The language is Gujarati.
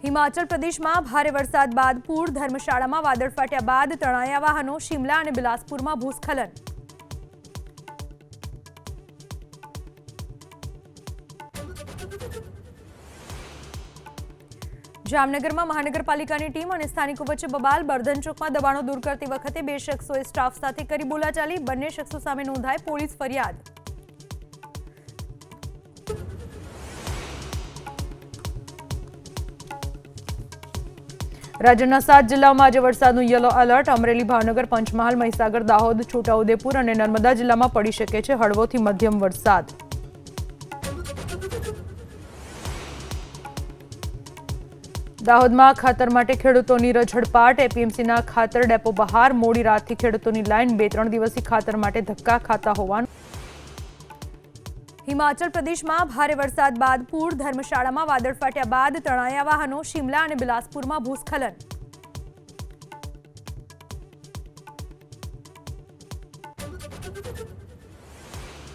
હિમાચલ પ્રદેશમાં ભારે વરસાદ બાદ પૂર, ધર્મશાળામાં વાદળ ફાટ્યા બાદ તણાયા વાહનો, શિમલા અને બિલાસપુરમાં ભૂસ્ખલન. જામનગરમાં મહાનગરપાલિકાની ટીમ અને સ્થાનિકો વચ્ચે બબાલ. બર્ધન ચોકમાં દબાણો દૂર કરતી વખતે બે શખ્સોએ સ્ટાફ સાથે કરી બોલાચાલી. બંને શખ્સો સામે નોંધાઈ પોલીસ ફરિયાદ. રાજ્યના 7 જિલ્લાઓમાં આજે વરસાદનું યલો એલર્ટ. અમરેલી, ભાવનગર, પંચમહાલ, મહીસાગર, દાહોદ, છોટાઉદેપુર અને નર્મદા જિલ્લામાં પડી શકે છે હળવોથી મધ્યમ વરસાદ. દાહોદમાં ખાતર માટે ખેડૂતોની રઝળપાટ. એપીએમસીના ખાતર ડેપો બહાર મોડી રાતથી ખેડૂતોની લાઇન. 2-3 દિવસથી ખાતર માટે ધક્કા ખાતા હોવાનું. હિમાચલ પ્રદેશમાં ભારે વરસાદ બાદ પૂર, ધર્મશાળામાં વાદળ ફાટ્યા બાદ તણાયા વાહનો, શિમલા અને બિલાસપુરમાં ભૂસ્ખલન.